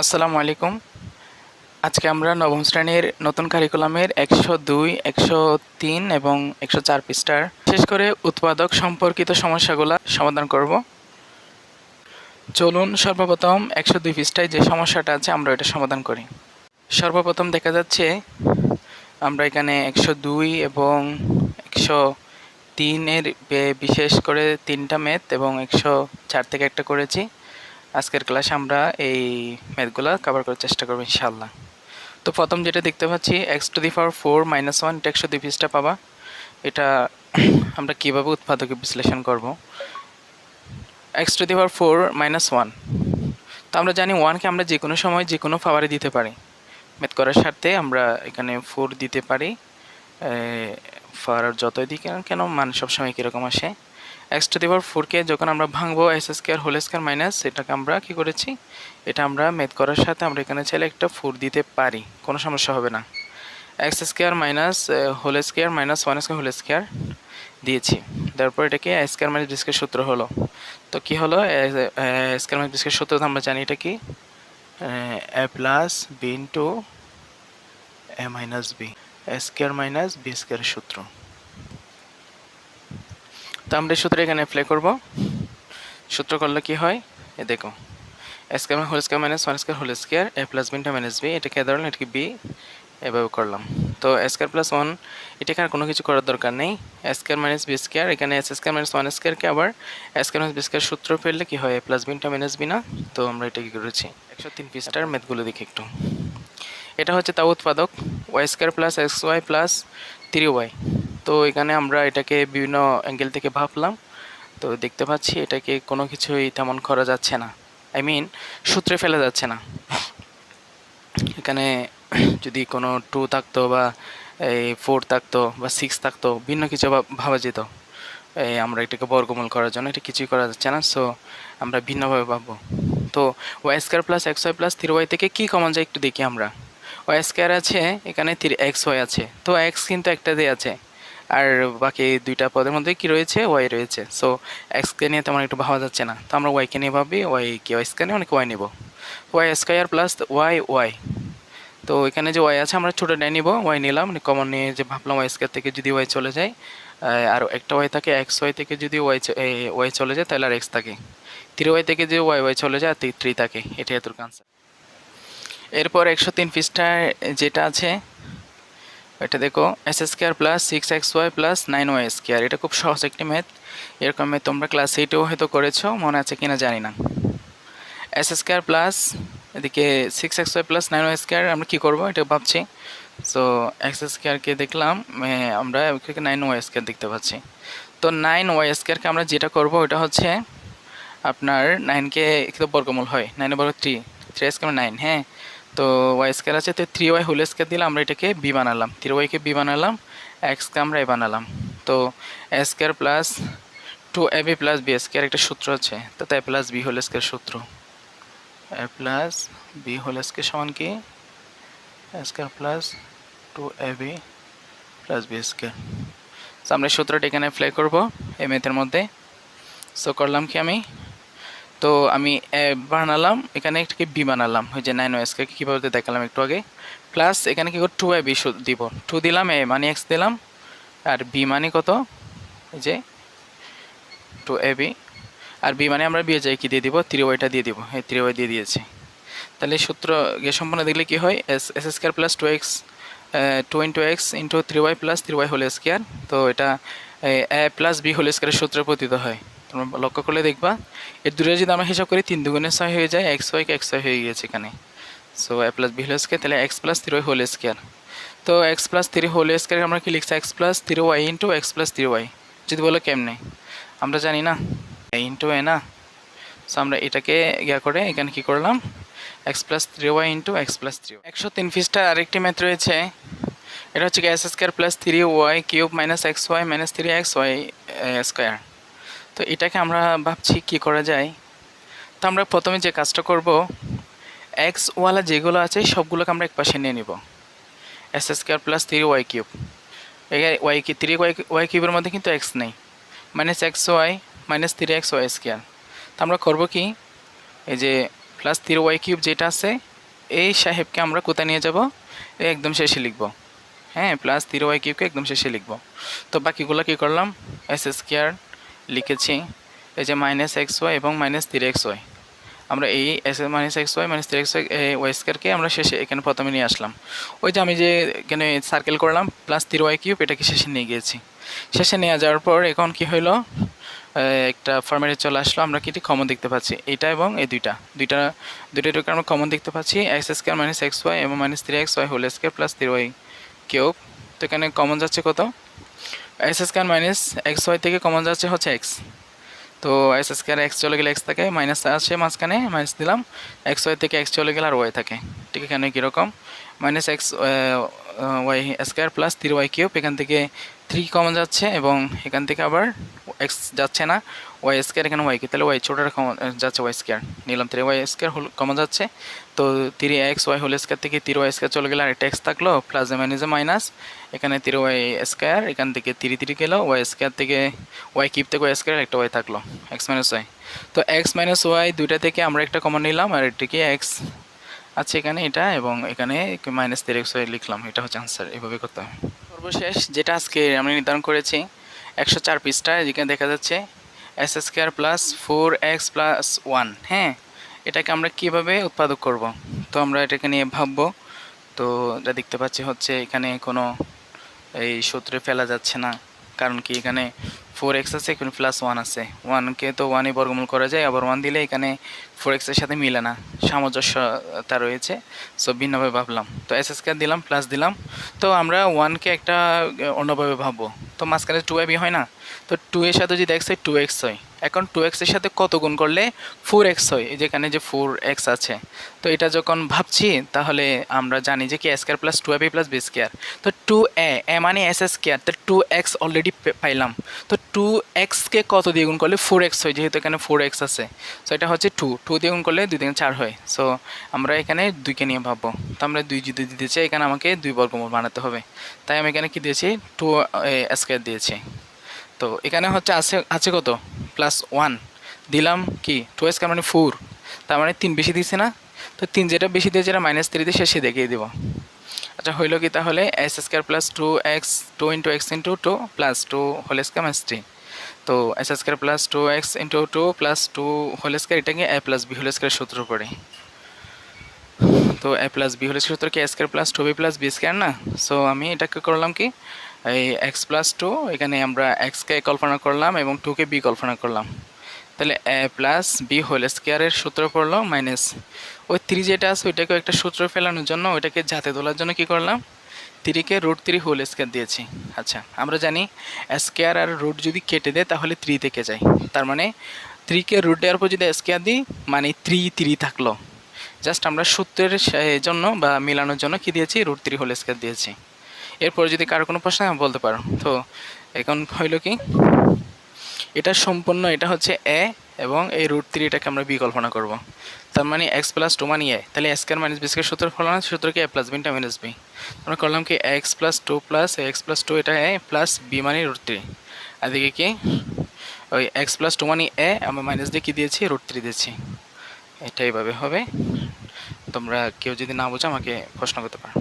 আসসালামু আলাইকুম। আজকে আমরা নবম শ্রেণীর নতুন কারিকুলামের 102, 103 এবং 104 পৃষ্ঠার বিশেষ করে উৎপাদক সম্পর্কিত সমস্যাগুলো সমাধান করব। চলুন সর্বপ্রথম 102 পৃষ্ঠায় যে সমস্যাটা আছে আমরা এটা সমাধান করি। সর্বপ্রথম দেখা যাচ্ছে আমরা এখানে 102 এবং 103 এর বিশেষ করে 3টা ম্যাথ এবং 104 থেকে একটা করেছি। আজকের ক্লাসে আমরা এই ম্যাথগুলো কভার করার চেষ্টা করব ইনশাআল্লাহ। তো প্রথম যেটা দেখতে পাচ্ছি x⁴ - 1 এটা 102 পৃষ্ঠা পাবা। এটা আমরা কিভাবে উৎপাদকে বিশ্লেষণ করব। x⁴ - 1 তো আমরা জানি 1কে আমরা যে কোনো সময় যে কোনো পাওয়ারে দিতে পারি। ম্যাথ করার স্বার্থে আমরা এখানে 4 দিতে পারি। পাওয়ার যতই দিই কেন মান সবসময় কীরকম আসে। x⁴কে যখন আমরা ভাঙবো s² এটাকে আমরা কি করেছি, এটা আমরা ম্যাথ করার সাথে আমরা এখানে চাইলে একটা 4 দিতে পারি, কোনো সমস্যা হবে না। x² - 1² দিয়েছি, তারপর এটাকে a² - b² সূত্র হলো। তো কি হলো, a² - b² সূত্র আমরা জানি এটা কি a plus b into a minus b, a² - b² সূত্র। তো আমরা এই সূত্র এখানে অ্যাপ্লাই করব। সূত্র করলে কি হয়, এ দেখো s² - 1² a plus b into minus b, এটাকে ধরলাম, এটাকে b, এভাবে করলাম। তো a² + 1 এটাকে আর কোনো কিছু করার দরকার নেই। a² - b², এখানে s² - 1²কে আবার a² - b² সূত্র ফেললে কি হয়, a plus b into minus b না। তো আমরা এটা কি করেছি, 103 পৃষ্ঠার ম্যাথগুলো দেখি একটু। এটা হচ্ছে তাও উৎপাদক y² + xy + 3y। তো এখানে আমরা এটাকে বিভিন্ন অ্যাঙ্গেল থেকে ভাবলাম। তো দেখতে পাচ্ছি এটাকে কোনো কিছুই তেমন করা যাচ্ছে না, সূত্রে ফেলা যাচ্ছে না। এখানে যদি কোনো 2 থাকতো বা 4 থাকতো বা 6 থাকতো, ভিন্ন কিছু ভাবা যেত। আমরা এটাকে বর্গমূল করার জন্য এটা কিছুই করা যাচ্ছে না, সো আমরা ভিন্নভাবে ভাববো। তো y² + xy + 3y থেকে কি কমন যায় একটু দেখি আমরা। y² আছে, এখানে 3xy আছে, তো x কিন্তু একটাতেই আছে, আর বাকি দুইটা পদের মধ্যে কি রয়েছে, y রয়েছে। সো x-কে নিয়ে তেমন একটু ভাবা যাচ্ছে না, তো আমরা y-কে নিয়ে ভাবি। y² নিয়ে অনেক y নেব, y² + y। তো এখানে যে y আছে আমরা ছোটোটাই নিব, y নিলাম, কমন নিয়ে যে ভাবলাম y² থেকে যদি y চলে যায় আর একটা y থাকে, xy থেকে যদি y চলে যায় তাহলে আর x থাকে, 3y থেকে যদি y চলে যায় আর 3 থাকে। এটাই এতটুকু আনসার। এরপর 103 পৃষ্ঠায় যেটা আছে এটা দেখো, s² + 6xy + 9y²। এটা খুব সহজ একটি ম্যাথ, এরকম ম্যাথ তোমরা ক্লাস 8-এও হয়তো করেছো, মনে আছে কিনা জানি না। s² প্লাস এদিকে 6xy + 9y² আমরা কি করব এটা ভাবছি। সো x²কে দেখলাম, আমরা এখানে 9y² দেখতে পাচ্ছি। তো 9y² আমরা যেটা করব ওটা হচ্ছে আপনার 9কে একটু বর্গমূল হয়, 9 বর্গ 3, 3 9, হ্যাঁ। তো y² আছে, তো 3y² দিলে আমরা এটাকে b বানালাম, 3y-কে b বানালাম, x-কে আমরা a বানালাম। তো a² + 2ab + b² একটা সূত্র আছে, তো a + b² সূত্র, a + b² সমান কি, a² + 2ab + b²। সো আমরা সূত্রটা এখানে অ্যাপ্লাই করব এই ম্যাথের মধ্যে। সো করলাম কি তো আমি বানালাম, এখানে একটাকে বি বানালাম, ওই যে 9y² কীভাবে দেখালাম একটু আগে। প্লাস এখানে কি করে 2ab দিব, 2 দিলাম, a মানে x দিলাম, আর b মানে কত, এই যে 2ab, আর b মানে আমরা বিয়ে যাই কি দিয়ে দিব, 3y-টা দিয়ে দিব, এই 3y দিয়ে দিয়েছি। তাহলে সূত্র সম্পূর্ণ দেখলে কি হয়, s² + 2x 2 × x × 3y + 3y²। তো এটা a + b² সূত্রে পতিত হয়। তোমরা লক্ষ্য করলে দেখবা এর দুটো যদি আমরা হিসাব করি 3 × 2 = 6 হয়ে যায়, xy হয়ে গিয়েছে এখানে। সো a + b² তাহলে x + 3y²। তো x + 3y² আমরা কি লিখছি, x + 3y × x + 3y। যদি বলো কেমনে, আমরা জানি না, a × a না। সো আমরা এটাকে করে এখানে কি করলাম, x + 3y × x + 3y। 103 পৃষ্ঠার আরেকটি ম্যাথ রয়েছে, এটা হচ্ছে কি s² + 3y³ - xy - 3xy²। তো এটাকে আমরা ভাবছি কি করা যায়। তো আমরা প্রথমে যে কাজটা করব, x-ওয়ালা যেগুলো আছে সবগুলোকে আমরা একপাশে নিয়ে নিব, s² + 3y³। এখানে y3y³ মধ্যে কিন্তু x নেই, -xy - 3xy²। তো আমরা করব কি, এই যে প্লাস 3y³ যেটা আছে এই সাহেবকে আমরা কোথায় নিয়ে যাব, একদম শেষে লিখব। হ্যাঁ, প্লাস 3y³ একদম শেষে লিখব। তো বাকিগুলো কী করলাম, s² লিখেছি, এই যে -xy এবং -3xy, আমরা এই -xy -3xy y² আমরা শেষে এখানে প্রথমে নিয়ে আসলাম। ওই যে আমি যে এখানে সার্কেল করলাম প্লাস 3y³ এটাকে শেষে নিয়ে গিয়েছি। শেষে নিয়ে যাওয়ার পর এখন কি হইলো, একটা ফরম্যাটে চলে আসলো। আমরা কি কমন দেখতে পাচ্ছি, এটা এবং এই দুইটাকে আমরা কমন দেখতে পাচ্ছি, x² -xy এবং -3xy whole square plus 3y³। তো এখানে কমন যাচ্ছে কত, x² -xy থেকে কমন যাচ্ছে হচ্ছে x। তো s² x চলে গেলে x থাকে, মাইনাস আছে মাঝখানে, মাইনাস দিলাম, xy থেকে x চলে গেলে আর y থাকে। ঠিক এখানে কীরকম, -x y² প্লাস 3y³ এখান থেকে 3 কমন যাচ্ছে এবং এখান থেকে আবার x যাচ্ছে না, y² এখানে y, তাহলে y ছোটোটা কমন যাচ্ছে, y² নিলাম, 3y² কমন যাচ্ছে। তো 3xy হোল স্কয়ার থেকে 3y² চলে গেলে আর একটা x থাকলো, প্লাস মাইনাস এখানে 3y², এখান থেকে 3 গেল, y² থেকে y³ থেকে y² একটা y থাকলো, x - y। তো x - y দুইটা থেকে আমরা একটা কমন নিলাম, আর এটা কি x আছে এখানে এটা, এবং এখানে -3xy লিখলাম। এটা হচ্ছে আনসার, এভাবে করতে হবে। সর্বশেষ যেটা আজকে আমরা নির্ধারণ করেছি 104 পৃষ্ঠায়, যেখানে দেখা যাচ্ছে s² প্লাস 4x প্লাস 1। হ্যাঁ, এটাকে আমরা কিভাবে উৎপাদক করব, তো আমরা এটাকে নিয়ে ভাববো। তো এটা দেখতে পাচ্ছি হচ্ছে এখানে কোনো এই সূত্রে ফেলা যাচ্ছে না, কারণ কি এখানে 4x আছে, এখানে +1 আছে, 1কে তো 1-এ বর্গমূল করা যায়, আবার 1 দিলে এখানে 4x এর সাথে মিলে না, সামঞ্জস্যতা রয়েছে, সো ভিন্নভাবে ভাবলাম। তো s² দিলাম, প্লাস দিলাম। তো আমরা 1কে একটা অন্যভাবে ভাববো, তো মাঝখানে 2ab হয় না, তো 2 এর সাথে যদি x হয় 2x হয়। এখন 2x এর সাথে কত গুণ করলে 4x হয়, যেখানে যে 4x আছে। তো এটা যখন ভাবছি তাহলে আমরা জানি যে কি a² plus 2ab plus b²। তো 2a মানে s², তো 2x অলরেডি পাইলাম। তো 2xকে কত দিয়ে গুণ করলে 4x হয়, যেহেতু এখানে 4x আছে। সো এটা হচ্ছে 2 দিয়ে গুণ করলে 2 × 4 হয়। সো আমরা এখানে 2কে নিয়ে ভাববো। তো আমরা 2 যদি দিতে চাই, এখানে আমাকে 2 বর্গমূল বানাতে হবে। তাই আমি এখানে কি দিয়েছি, 2a² দিয়েছি। তো এখানে হচ্ছে আছে কত, +1 দিলাম, কি 2x মানে 4, তার মানে 3 বেশি দিয়েছে না। তো 3 যেটা বেশি দিয়েছে এটা -3 দিয়ে শেষে দেখিয়ে দেবো। আচ্ছা, হইল কি তাহলে s² plus 2x 2 × x × 2 plus 2 whole square -3। তো s² plus 2x × 2 plus 2 whole square, এটাকে a plus b whole square সূত্র পড়ে। তো a প্লাস b হোল সূত্র কি a² plus 2b plus b² না। সো আমি এটাকে করলাম কি, এই x প্লাস 2, এখানে আমরা x-কে কল্পনা করলাম এবং 2কে b কল্পনা করলাম। তাহলে a প্লাস b হোল স্কয়ারের সূত্র পড়লো মাইনাস ওই 3 যেটা আছে ওইটাকে একটা সূত্র ফেলানোর জন্য, ওইটাকে যাতে তোলার জন্য কি করলাম, 3কে √3 হোল স্কয়ার দিয়েছি। আচ্ছা, আমরা জানি স্কয়ার আর রুট যদি কেটে দেয় তাহলে 3 থেকে যায়, তার মানে 3কে রুট দেওয়ার পর যদি স্কয়ার দিই মানে 3 থাকলো। জাস্ট আমরা সূত্রের জন্য বা মেলানোর জন্য কি দিয়েছি, √3 হোল স্কয়ার দিয়েছি। এরপর যদি কারো কোনো প্রশ্ন বলতে পারো। তো এখন হইল কি, এটা সম্পূর্ণ, এটা হচ্ছে a এবং এই √3 এটাকে আমরা b কল্পনা করব। তার মানে x প্লাস 2 মানে a, তাহলে a² - b² সূত্র ফলানো, সূত্র কি a প্লাস b - b। আমরা করলাম কি x plus 2 plus x plus 2, এটা a প্লাস b মানে √3, আর দিকে কি ওই x প্লাস 2 মানে a, আমরা মাইনাস দিয়ে কি দিয়েছি, √3 দিয়েছি। এটা এইভাবে হবে। তোমরা কেউ যদি না বোঝো আমাকে প্রশ্ন করতে পারো।